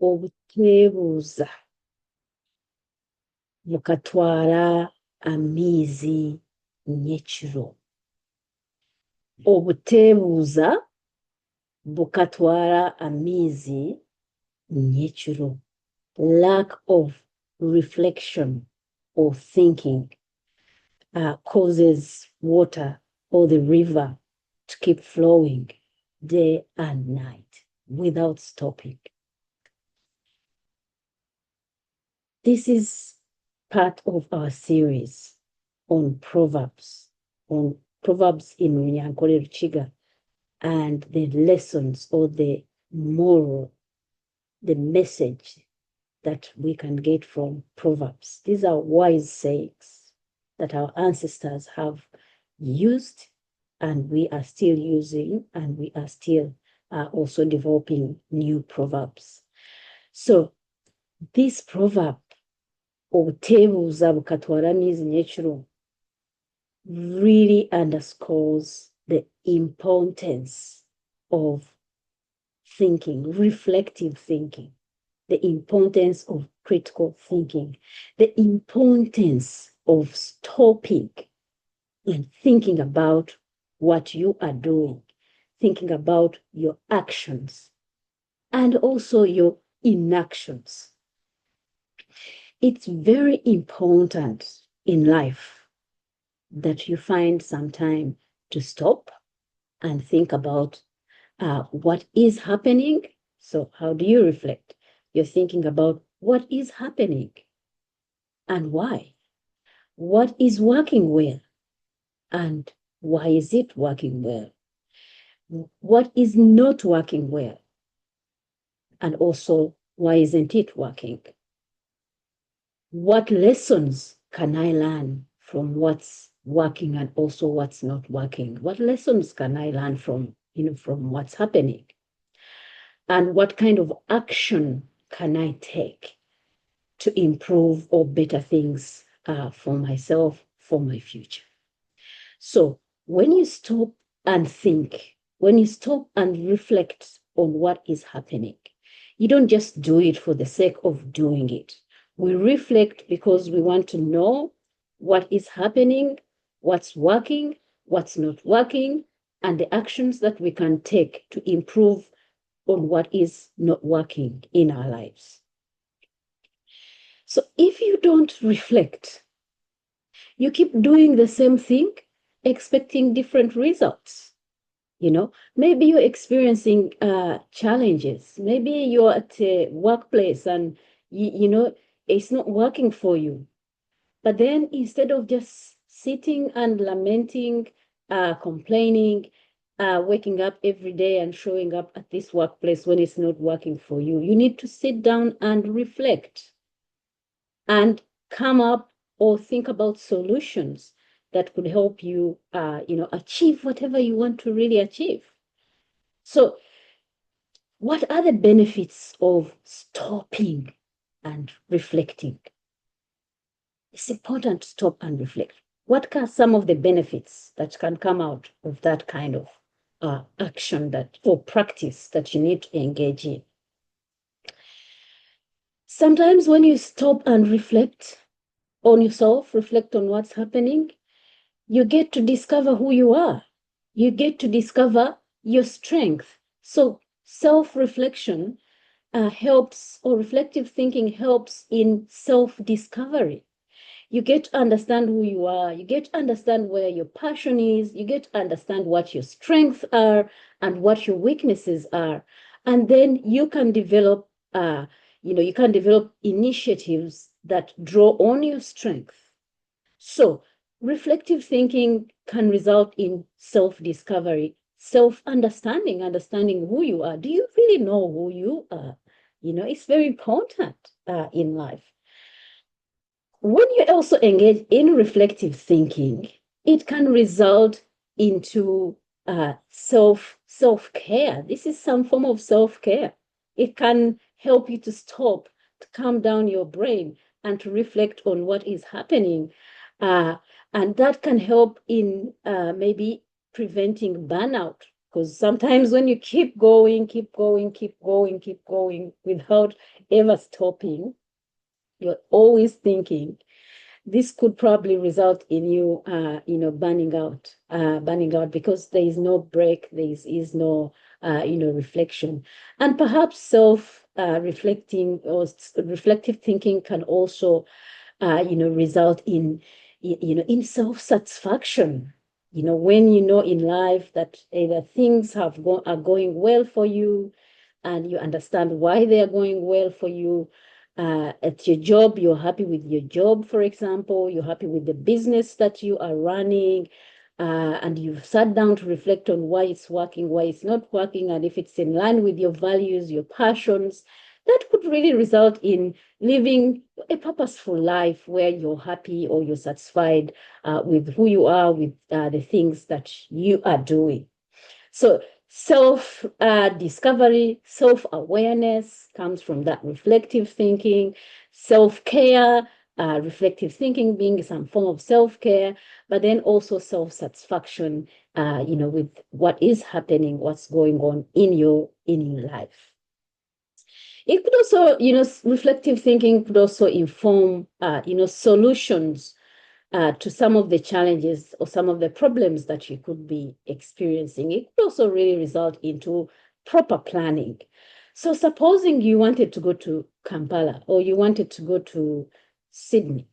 obuteebuuza bukatwara amiizi nyekiro. Obuteebuuza bukatwara amiizi nyekiro. Lack of reflection or thinking causes water or the river to keep flowing day and night without stopping. This is part of our series on Proverbs in Runyankore Ruchiga, and the lessons or the moral, the message that we can get from Proverbs. These are wise sayings that our ancestors have used, and we are still using, and we are still also developing new proverbs. So this proverb, obuteebuuza bukatwara amiizi nyekiro, really underscores the importance of thinking, reflective thinking, the importance of critical thinking, the importance of stopping and thinking about what you are doing, thinking about your actions, and also your inactions. It's very important in life that you find some time to stop and think about what is happening. So how do you reflect? You're thinking about what is happening and why. What is working well and why is it working well? What is not working well? And also, why isn't it working? What lessons can I learn from what's working and also what's not working? What lessons can I learn from what's happening? And what kind of action can I take to improve or better things for myself, for my future? So when you stop and think, when you stop and reflect on what is happening, you don't just do it for the sake of doing it. We reflect because we want to know what is happening, what's working, what's not working, and the actions that we can take to improve on what is not working in our lives. So if you don't reflect, you keep doing the same thing, expecting different results. Maybe you're experiencing challenges. Maybe you're at a workplace and it's not working for you. But then instead of just sitting and lamenting, complaining, waking up every day and showing up at this workplace when it's not working for you, you need to sit down and reflect and come up or think about solutions that could help you, achieve whatever you want to really achieve. So what are the benefits of stopping and reflecting? It's important to stop and reflect. What are some of the benefits that can come out of that kind of action or practice that you need to engage in? Sometimes when you stop and reflect on yourself, reflect on what's happening, you get to discover who you are. You get to discover your strength. So self-reflection helps, or reflective thinking helps in self-discovery. You get to understand who you are. You get to understand where your passion is. You get to understand what your strengths are and what your weaknesses are. And then you can develop, initiatives that draw on your strength. So reflective thinking can result in self-discovery, self-understanding, understanding who you are. Do you really know who you are? It's very important in life. When you also engage in reflective thinking, it can result into self-care. This is some form of self-care. It can help you to stop, to calm down your brain, and to reflect on what is happening. And that can help in maybe preventing burnout Because sometimes when you keep going, keep going, keep going, keep going without ever stopping, you're always thinking, this could probably result in you, burning out because there is no break, there is no, reflection. And perhaps reflecting or reflective thinking can also, result in self-satisfaction. When you know in life that either things are going well for you, and you understand why they are going well for you. At your job, you're happy with your job, for example, you're happy with the business that you are running, and you've sat down to reflect on why it's working, why it's not working, and if it's in line with your values, your passions, that could really result in living a purposeful life where you're happy or you're satisfied with who you are, with the things that you are doing. So self-discovery, self-awareness comes from that reflective thinking, self-care, reflective thinking being some form of self-care, but then also self-satisfaction, with what is happening, what's going on in your life. It could also, reflective thinking could also inform, solutions to some of the challenges or some of the problems that you could be experiencing. It could also really result into proper planning. So supposing you wanted to go to Kampala or you wanted to go to Sydney,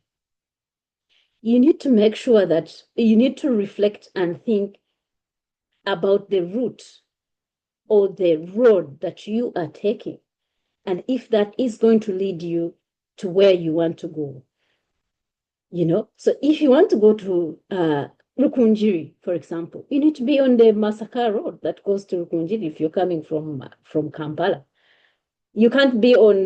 you need to make sure that you need to reflect and think about the route or the road that you are taking, and if that is going to lead you to where you want to go. So if you want to go to Rukunjiri, for example, you need to be on the Masaka Road that goes to Rukunjiri if you're coming from Kampala. You can't be on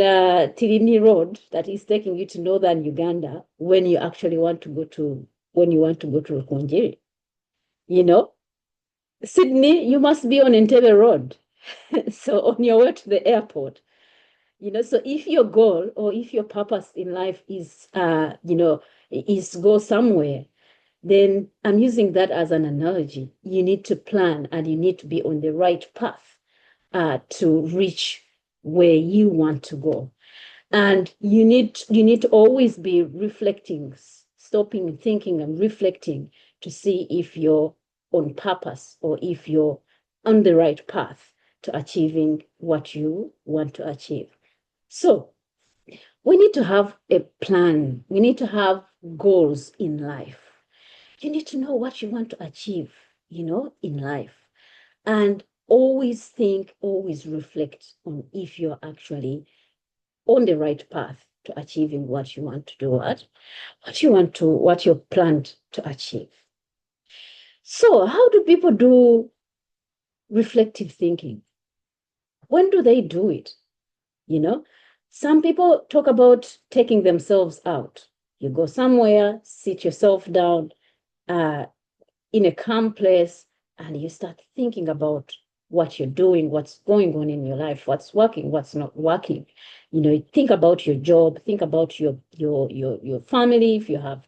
Tirini Road that is taking you to northern Uganda when you actually want to go to Rukunjiri. Sydney, you must be on Entebbe Road. So on your way to the airport. So if your goal or if your purpose in life is, is go somewhere, then I'm using that as an analogy. You need to plan and you need to be on the right path to reach where you want to go. And you need to always be reflecting, stopping, thinking and reflecting to see if you're on purpose or if you're on the right path to achieving what you want to achieve. So we need to have a plan. We need to have goals in life. You need to know what you want to achieve, in life. And always think, always reflect on if you're actually on the right path to achieving what you want to do, what you're planned to achieve. So how do people do reflective thinking? When do they do it? Some people talk about taking themselves out. You go somewhere, sit yourself down in a calm place, and you start thinking about what you're doing, what's going on in your life, what's working, what's not working. Think about your job, think about your family. If you have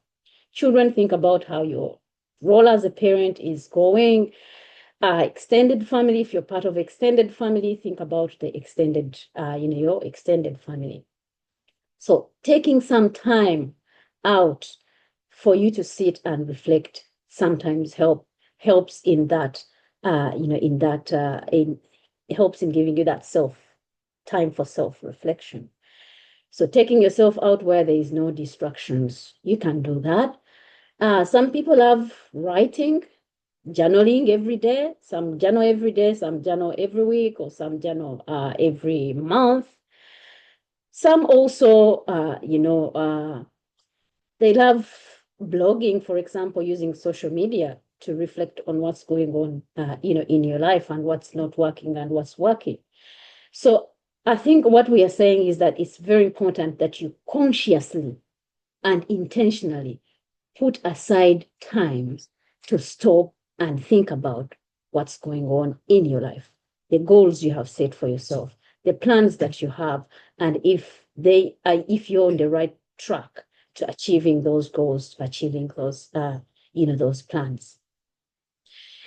children, think about how your role as a parent is going. Extended family, if you're part of extended family, think about the extended, your extended family. So taking some time out for you to sit and reflect sometimes helps in that, it helps in giving you that time for self-reflection. So taking yourself out where there is no distractions, you can do that. Some people love writing, journaling every day. Some journal every day, some journal every week, or some journal every month. Some also, they love blogging, for example, using social media to reflect on what's going on, in your life and what's not working and what's working. So I think what we are saying is that it's very important that you consciously and intentionally put aside times to stop and think about what's going on in your life, the goals you have set for yourself, the plans that you have, and if you're on the right track to achieving those goals, to achieving those, those plans.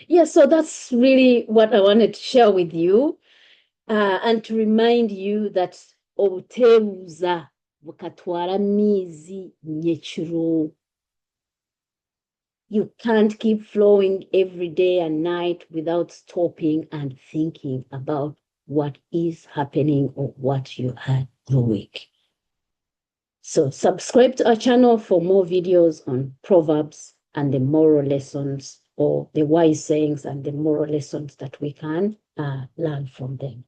Yeah, so that's really what I wanted to share with you, and to remind you that obutebuuza bukatwara mizi nyekiro. You can't keep flowing every day and night without stopping and thinking about what is happening or what you are doing. So subscribe to our channel for more videos on proverbs and the moral lessons, or the wise sayings and the moral lessons that we can learn from them.